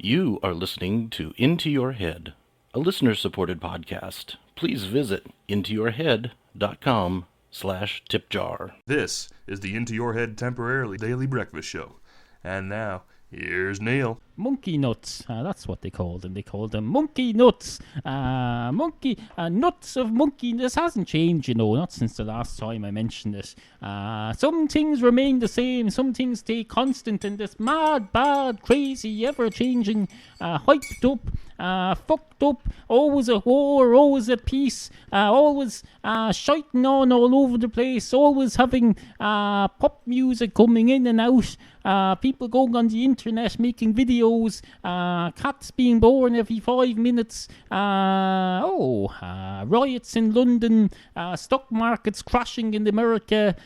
You are listening to Into Your Head, a listener-supported podcast. Please visit intoyourhead.com/tipjar. This is the Into Your Head Temporarily Daily Breakfast Show. And now, here's Neal. Monkey nuts, that's what they call them. They call them monkey nuts. Nuts of monkey. This hasn't changed, not since the last time I mentioned it. Some things remain the same, some things stay constant, and this mad, bad, crazy, ever-changing, hyped up, fucked up, always at war, always at peace, always shiting on all over the place, always having pop music coming in and out, people going on the internet making videos, cats being born every 5 minutes, riots in London, stock markets crashing in America,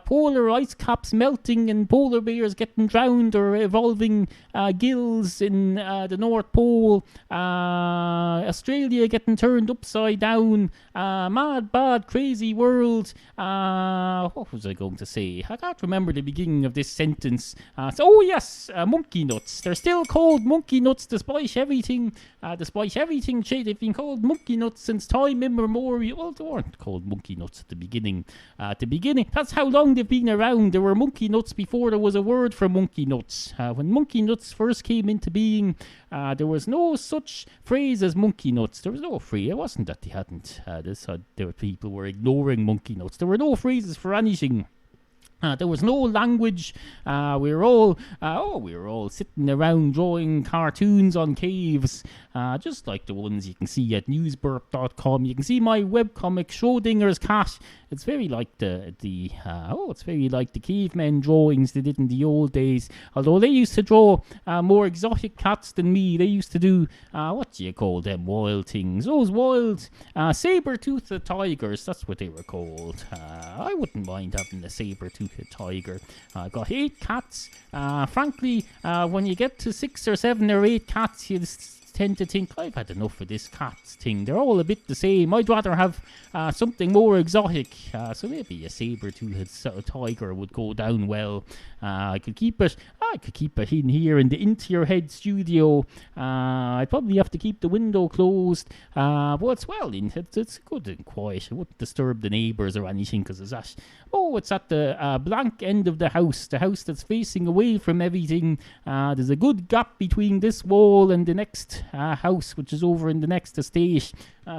polar ice caps melting and polar bears getting drowned or evolving gills in the North Pole, Australia getting turned upside down, mad, bad, crazy world. What was I going to say? I can't remember the beginning of this sentence. Monkey nuts. They're still called monkey nuts despite everything. They've been called monkey nuts since time immemorial. Well, they weren't called monkey nuts at the beginning. That's how long they've been around. There were monkey nuts before there was a word for monkey nuts. When monkey nuts first came into being, there was no such phrase as monkey nuts. There was no phrase. It wasn't that they hadn't. People were ignoring monkey nuts. There were no phrases for anything. There was no language. We were all sitting around drawing cartoons on caves, just like the ones you can see at newsburp.com. You can see my webcomic Schrodinger's cat. It's very like the cavemen drawings they did in the old days. Although they used to draw more exotic cats than me. They used to do what do you call them wild things? Those wild saber-toothed tigers. That's what they were called. I wouldn't mind having a saber-toothed tiger. I've got 8 cats. Frankly, when you get to 6 or 7 or 8 cats, you tend to think, I've had enough of this cats thing. They're all a bit the same. I'd rather have something more exotic. So maybe a saber-toothed tiger would go down well. I could keep it in here in the Into Your Head studio. I'd probably have to keep the window closed. But it's it's good and quiet. It wouldn't disturb the neighbours or anything because it's at the blank end of the house that's facing away from everything. There's a good gap between this wall and the next house, which is over in the next estate.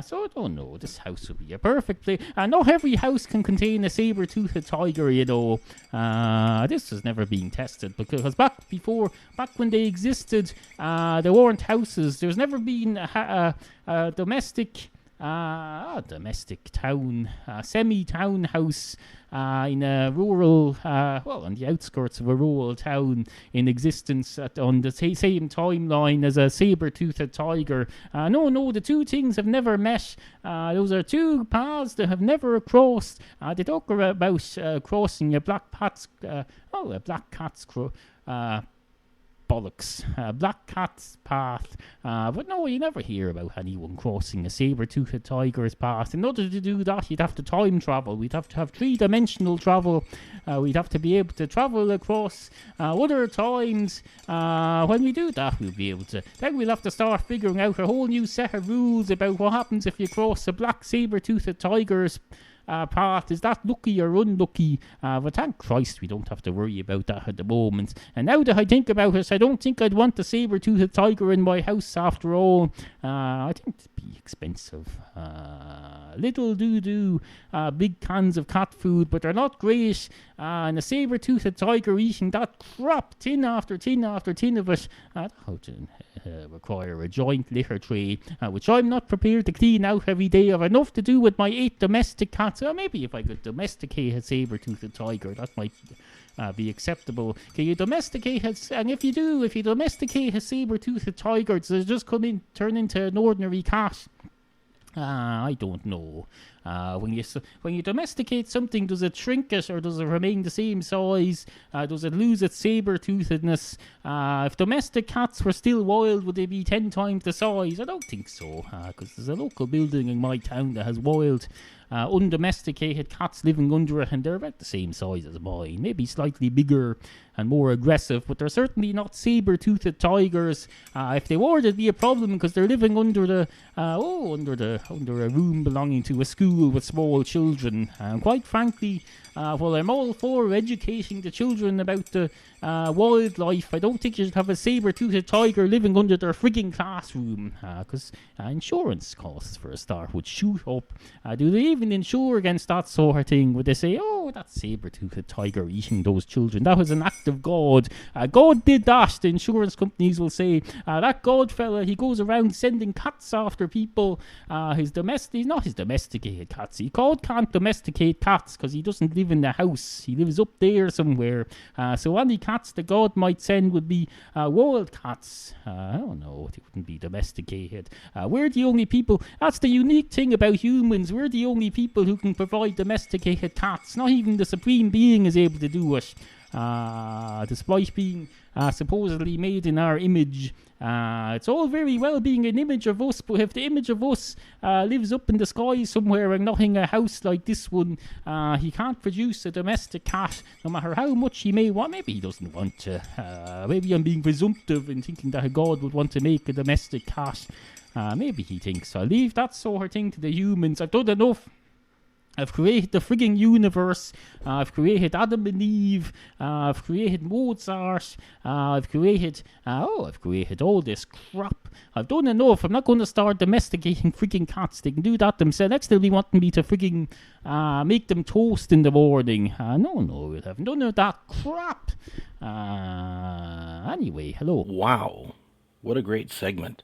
So I don't know, this house would be a perfect place. Not every house can contain a saber-toothed tiger, This has never been tested because back when they existed, there weren't houses. There's never been a domestic town, semi-town house in a rural, on the outskirts of a rural town in existence on the same timeline as a saber-toothed tiger. No, the two things have never met. Those are two paths that have never crossed. They talk about crossing a black cat's bollocks, black cat's path, but no, you never hear about anyone crossing a saber-toothed tiger's path. In order to do that, you'd have to time travel. We'd have to have 3-dimensional travel. We'd have to be able to travel across other times. When we do that, we'll be able to. Then we'll have to start figuring out a whole new set of rules about what happens if you cross a black saber-toothed tiger's path. Is that lucky or unlucky? But thank Christ we don't have to worry about that at the moment. And now that I think about it, I don't think I'd want a saber-toothed tiger in my house after all. I think it'd be expensive. Little do big cans of cat food, but they're not great. And a saber-toothed tiger eating that crap tin after tin after tin of it, that would require a joint litter tray, which I'm not prepared to clean out every day. I've enough to do with my 8 domestic cats. Maybe if I could domesticate a saber-toothed tiger, that might be acceptable. Can you domesticate it? And if you domesticate a saber-toothed tiger, does it just turn into an ordinary cat? I don't know. When you domesticate something, does it shrink it or does it remain the same size? Does it lose its saber-toothedness? If domestic cats were still wild, would they be 10 times the size? I don't think so, because there's a local building in my town that has wild undomesticated cats living under it, and they're about the same size as mine, maybe slightly bigger and more aggressive, but they're certainly not saber-toothed tigers. If they were, there'd be a problem because they're living under a room belonging to a school with small children. And quite frankly, while I'm all for educating the children about the wildlife, I don't think you should have a saber-toothed tiger living under their frigging classroom, because insurance costs, for a start, would shoot up. Do they even insure against that sort of thing? Would they say, oh, that saber-toothed tiger eating those children, that was an act of God. God did that. The insurance companies will say, that God fella, he goes around sending cats after people. He's not his domesticated cats. God can't domesticate cats because he doesn't live in the house. He lives up there somewhere. So any cats that God might send would be wild cats. I don't know. They wouldn't be domesticated. We're the only people. That's the unique thing about humans. We're the only people who can provide domesticated cats. Not even the Supreme Being is able to do it. Despite being supposedly made in our image. It's all very well being an image of us, but if the image of us lives up in the sky somewhere and not in a house like this one, he can't produce a domestic cat, no matter how much he may want. Maybe he doesn't want to. Maybe I'm being presumptive in thinking that a god would want to make a domestic cat. Maybe he thinks I'll leave that sort of thing to the humans. I've done enough. I've created the frigging universe. I've created Adam and Eve. I've created Mozart. I've created all this crap. I've done enough. I'm not going to start domesticating frigging cats. They can do that themselves. Next, they'll be wanting me to frigging make them toast in the morning. No, I haven't done none of that crap. Anyway, hello. Wow, what a great segment.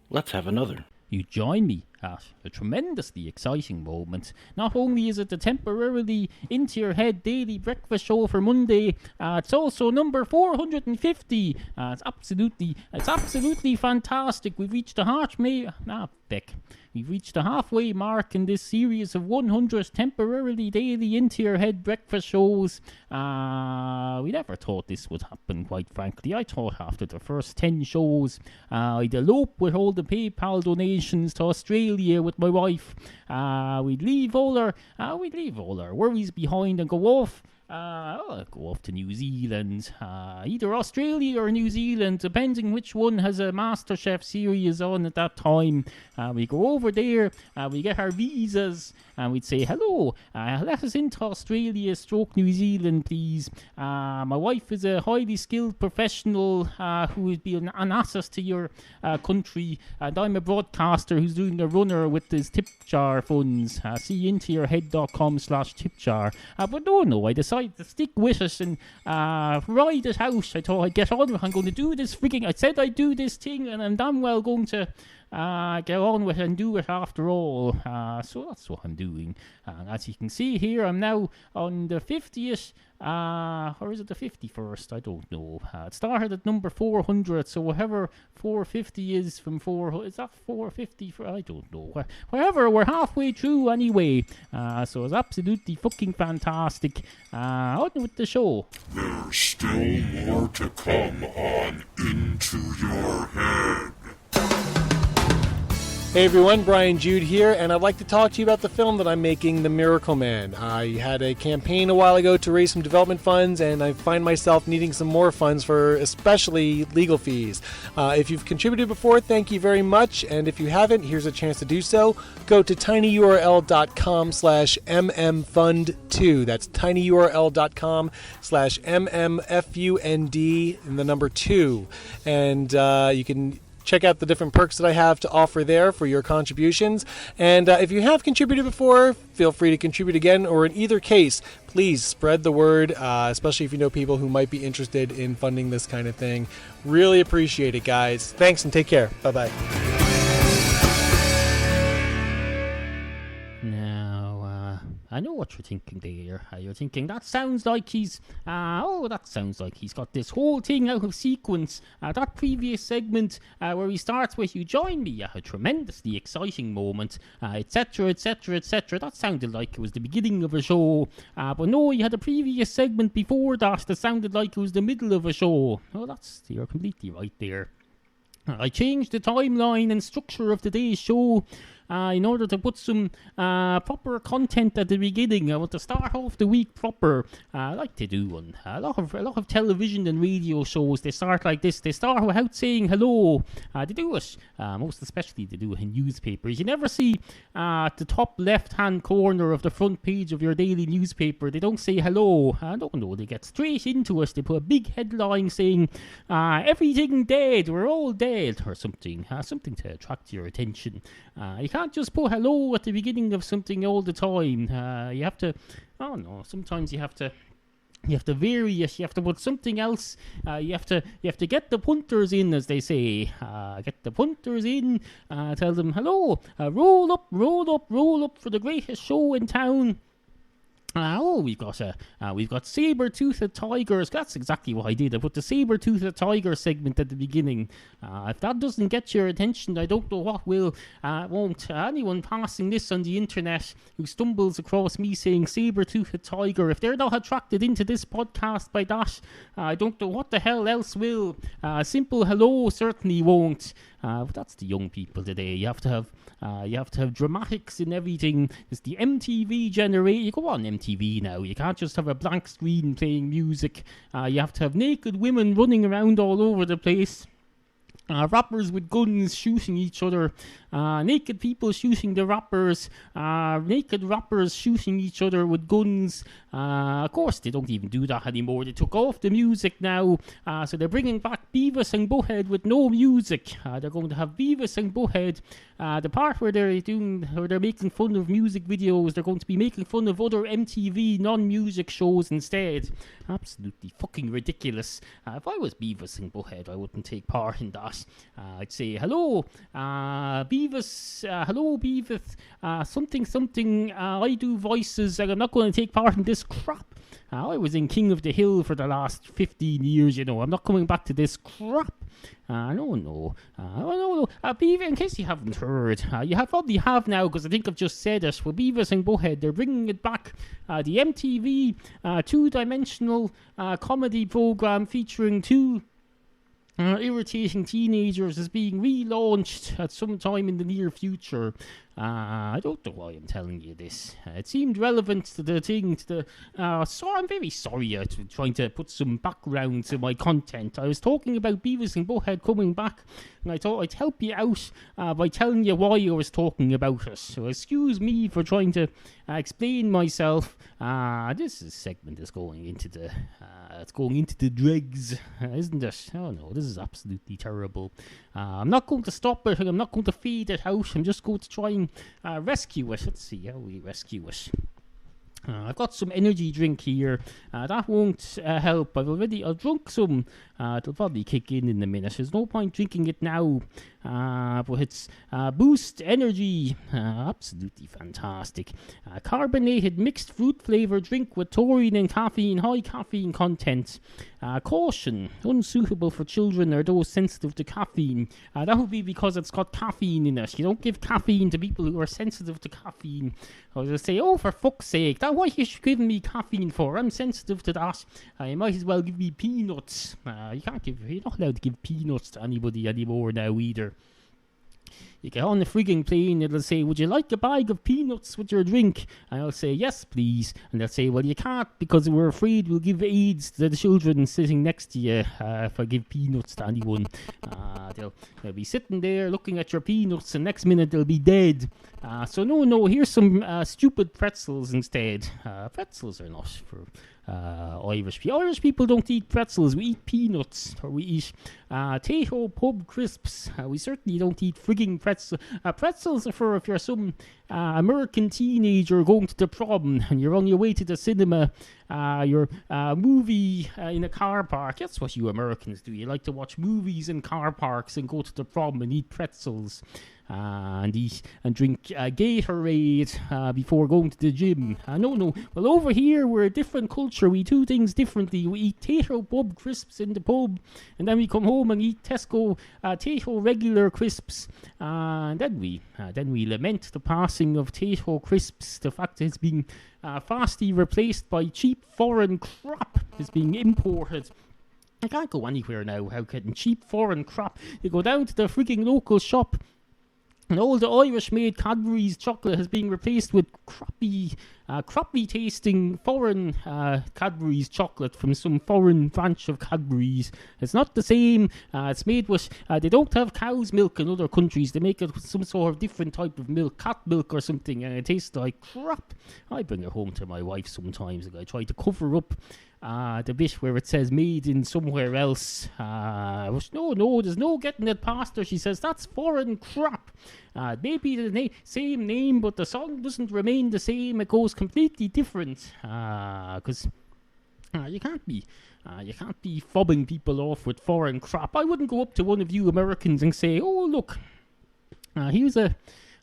Let's have another. You join me at a tremendously exciting moment. Not only is it the temporarily into your head daily breakfast show for Monday, it's also number 450. It's absolutely fantastic. We've reached We've reached the halfway mark in this series of 100 temporarily daily into your head breakfast shows. We never thought this would happen, quite frankly. I thought after the first 10 shows, I'd elope with all the PayPal donations to Australia with my wife. We'd leave all our worries behind and go off to New Zealand, either Australia or New Zealand, depending which one has a MasterChef series on at that time. We go over there, we get our visas, and we'd say, hello, let us into Australia / New Zealand, please. My wife is a highly skilled professional who would be an asset to your country, and I'm a broadcaster who's doing a runner with his tip jar funds. See intoyourhead.com/tipjar. But no, I decided to stick with it and ride it out. I thought I'd get on with it. I'm going to do this I said I'd do this thing, and I'm damn well going to get on with it and do it after all. So that's what I'm doing. As you can see here, I'm now on the 50th, or is it the 51st? I don't know. It started at number 400, so whatever 450 is from 400, is that 450? I don't know. Wherever, we're halfway through anyway. So it's absolutely fucking fantastic. On with the show. There's still more to come on Into Your Head. Hey everyone, Brian Jude here, and I'd like to talk to you about the film that I'm making, The Miracle Man. I had a campaign a while ago to raise some development funds, and I find myself needing some more funds for especially legal fees. If you've contributed before, thank you very much, and if you haven't, here's a chance to do so. Go to tinyurl.com/mmfund2. That's tinyurl.com/mmfund and the number 2. And you can check out the different perks that I have to offer there for your contributions. And if you have contributed before, feel free to contribute again, or in either case, please spread the word, especially if you know people who might be interested in funding this kind of thing. Really appreciate it, guys. Thanks and take care. Bye-bye. Now, I know what you're thinking there. You're thinking, that sounds like he's got this whole thing out of sequence. That previous segment where he starts with, you join me, a tremendously exciting moment, etc, etc, etc. That sounded like it was the beginning of a show. But no, you had a previous segment before that sounded like it was the middle of a show. Oh, you're completely right there. I changed the timeline and structure of today's show in order to put some proper content at the beginning. I want to start off the week proper. I like to do one. A lot of television and radio shows, they start like this. They start without saying hello. They do it, most especially they do it in newspapers. You never see at the top left-hand corner of the front page of your daily newspaper, they don't say hello. No, they get straight into it. They put a big headline saying, everything dead, we're all dead, or something to attract your attention. You can't just put hello at the beginning of something all the time. You have to, sometimes you have to vary it. You have to put something else. You have to get the punters in, as they say. Get the punters in. Tell them hello. Roll up for the greatest show in town. We've got saber-toothed tigers. That's exactly what I did. I put the saber-toothed tiger segment at the beginning. If that doesn't get your attention, I don't know what will. Won't. Anyone passing this on the internet who stumbles across me saying saber-toothed tiger, if they're not attracted into this podcast by that, I don't know what the hell else will. Simple hello certainly won't. But that's the young people today. You have to have dramatics in everything. It's the MTV generation. You go on MTV now. You can't just have a blank screen playing music. You have to have naked women running around all over the place. Rappers with guns shooting each other, naked people shooting the rappers, naked rappers shooting each other with guns. Of course, they don't even do that anymore. They took off the music now, so they're bringing back Beavis and Butthead with no music. They're going to have Beavis and Butthead. The part where they're making fun of music videos, they're going to be making fun of other MTV non-music shows instead. Absolutely fucking ridiculous. If I was Beavis and Butthead, I wouldn't take part in that. I'd say, hello, Beavis, something, I do voices, and I'm not going to take part in this crap. I was in King of the Hill for the last 15 years, I'm not coming back to this crap. No. Beavis, in case you haven't heard, you probably have now, because I think I've just said it, with Beavis and Butthead, they're bringing it back. The MTV two-dimensional comedy program featuring two irritating teenagers is being relaunched at some time in the near future. I don't know why I'm telling you this. It seemed relevant to the thing. So I'm very sorry trying to put some background to my content. I was talking about Beavis and Butthead coming back, and I thought I'd help you out by telling you why I was talking about it. So excuse me for trying to explain myself. This segment is going into the dregs, isn't it? Oh no, this is absolutely terrible. I'm not going to stop it. I'm not going to fade it out. I'm just going to try and rescue it. Let's see how we rescue it. I've got some energy drink here. That won't help. I've drunk some. It'll probably kick in a minute. There's no point drinking it now. But it's Boost Energy. Absolutely fantastic. Carbonated mixed fruit flavor drink with taurine and caffeine, high caffeine content. Caution, unsuitable for children or those sensitive to caffeine. That would be because it's got caffeine in it. You don't give caffeine to people who are sensitive to caffeine. I was going to say, oh, for fuck's sake, what are you giving me caffeine for? I'm sensitive to that. You might as well give me peanuts. You're not allowed to give peanuts to anybody anymore now either. You get on the frigging plane, it'll say, would you like a bag of peanuts with your drink? And I'll say, yes, please. And they'll say, well, you can't because we're afraid we'll give AIDS to the children sitting next to you if I give peanuts to anyone. They'll be sitting there looking at your peanuts, and next minute they'll be dead. So no, here's some stupid pretzels instead. Pretzels are not for Irish people. Irish people don't eat pretzels. We eat peanuts, or we eat Tato pub crisps. We certainly don't eat frigging pretzels. Pretzels are for if you're some American teenager going to the prom and you're on your way to the cinema, your movie in a car park. That's what you Americans do. You like to watch movies in car parks and go to the prom and eat pretzels. and eat and drink Gatorade before going to the gym. No. Well, over here we're a different culture. We do things differently. We eat Tato pub crisps in the pub, and then we come home and eat Tesco Tato regular crisps. And then we lament the passing of Tato crisps. The fact that it's being fastly replaced by cheap foreign crap is being imported. I can't go anywhere now how getting cheap foreign crap. You go down to the freaking local shop, and all the Irish-made Cadbury's chocolate is being replaced with crappy tasting foreign Cadbury's chocolate from some foreign branch of Cadbury's. It's not the same. It's made with, they don't have cow's milk in other countries. They make it with some sort of different type of milk, cat milk or something, and it tastes like crap. I bring it home to my wife sometimes, and I try to cover up the bit where it says made in somewhere else. No, there's no getting it past her. She says, that's foreign crap. Maybe the same name, but the song doesn't remain the same. It goes completely different. Because you can't be fobbing people off with foreign crap. I wouldn't go up to one of you Americans and say, oh, look, here's a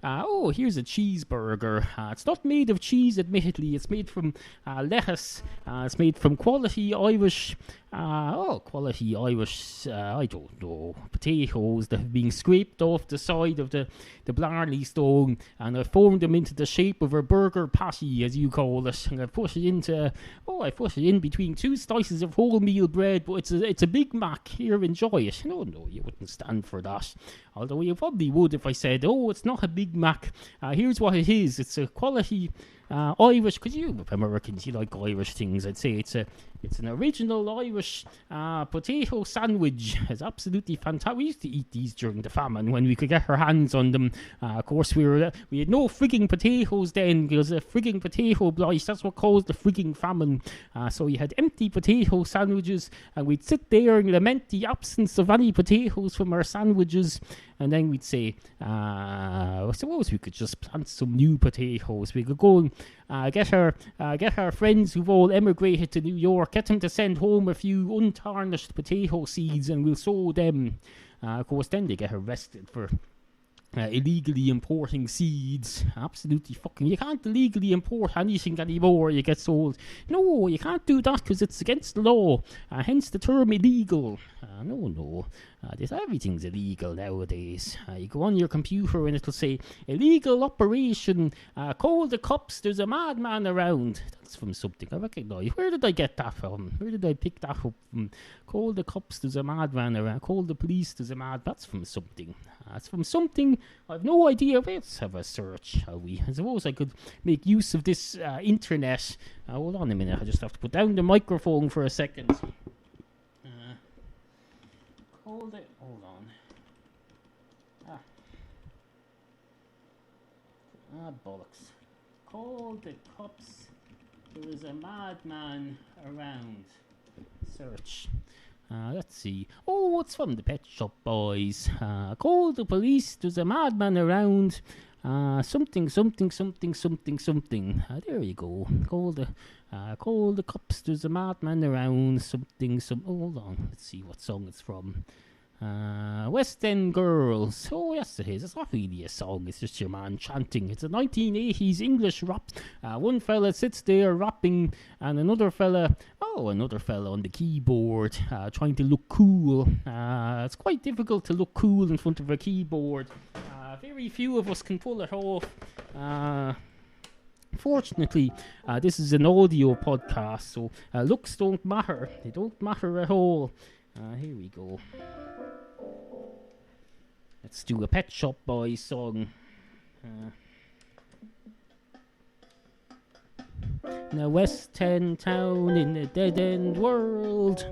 cheeseburger. It's not made of cheese, admittedly. It's made from lettuce. It's made from quality Irish, I don't know, potatoes that have been scraped off the side of the Blarney stone, and I've formed them into the shape of a burger patty, as you call it, and I put it in between two slices of wholemeal bread, but it's a Big Mac. Here, enjoy it. No, you wouldn't stand for that. Although you probably would if I said, oh, it's not a Big Mac. Here's what it is. It's a quality Irish, because you Americans, you like Irish things. I'd say it's an original Irish potato sandwich. It's absolutely fantastic. We used to eat these during the famine when we could get our hands on them. Of course, we had no frigging potatoes then, because a frigging potato blight, that's what caused the frigging famine. So you had empty potato sandwiches, and we'd sit there and lament the absence of any potatoes from our sandwiches. And then we'd say, I suppose we could just plant some new potatoes. We could go and get our friends who've all emigrated to New York, get them to send home a few untarnished potato seeds, and we'll sow them. Of course, then they get arrested for illegally importing seeds. Absolutely fucking. You can't illegally import anything anymore. You get sold. No, you can't do that because it's against the law. Hence the term illegal. No. Everything's illegal nowadays. You go on your computer and it'll say illegal operation. Call the cops. There's a madman around. That's from something I recognise. Where did I get that from? Where did I pick that up from? Call the cops. There's a madman around. Call the police. There's a mad. That's from something. That's from something. I've no idea. Let's have a search, shall we? I suppose I could make use of this internet. Hold on a minute. I just have to put down the microphone for a second. Hold on. Bollocks. Call the cops. There is a madman around. Search. Let's see. Oh, it's from the Pet Shop Boys. Call the police. There's a madman around. Something. There you go. Call the cops. There's a madman around. Hold on. Let's see what song it's from. West End Girls. Oh, yes, it is. It's not really a song. It's just your man chanting. It's a 1980s English rap. One fella sits there rapping, and another fella on the keyboard, trying to look cool. It's quite difficult to look cool in front of a keyboard. Very few of us can pull it off. Fortunately, this is an audio podcast, so looks don't matter. They don't matter at all. Here we go. Let's do a Pet Shop Boys song. Now West End town in a dead-end world.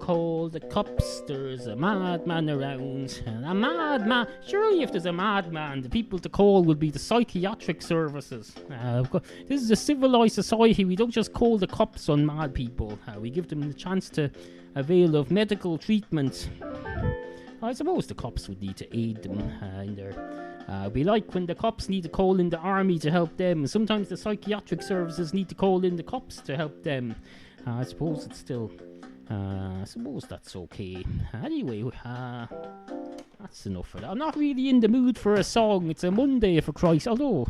Call the cops, there's a madman around. And a madman, surely if there's a madman, the people to call would be the psychiatric services. This is a civilized society. We don't just call the cops on mad people. We give them the chance to avail of medical treatment. I suppose the cops would need to aid them in their... we like when the cops need to call in the army to help them. Sometimes the psychiatric services need to call in the cops to help them. I suppose it's still... I suppose that's okay. Anyway, That's enough of that. I'm not really in the mood for a song. It's a Monday, for Christ. Although,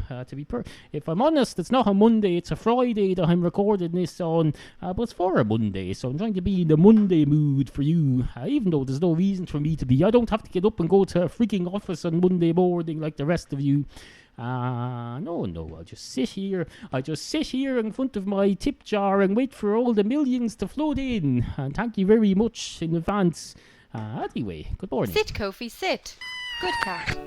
if I'm honest, it's not a Monday. It's a Friday that I'm recording this on. But it's for a Monday, so I'm trying to be in the Monday mood for you. Even though there's no reason for me to be. I don't have to get up and go to a freaking office on Monday morning like the rest of you. No, I'll just sit here. In front of my tip jar and wait for all the millions to float in. And thank you very much in advance. Anyway, good morning. Sit, Kofi, sit. Good cat.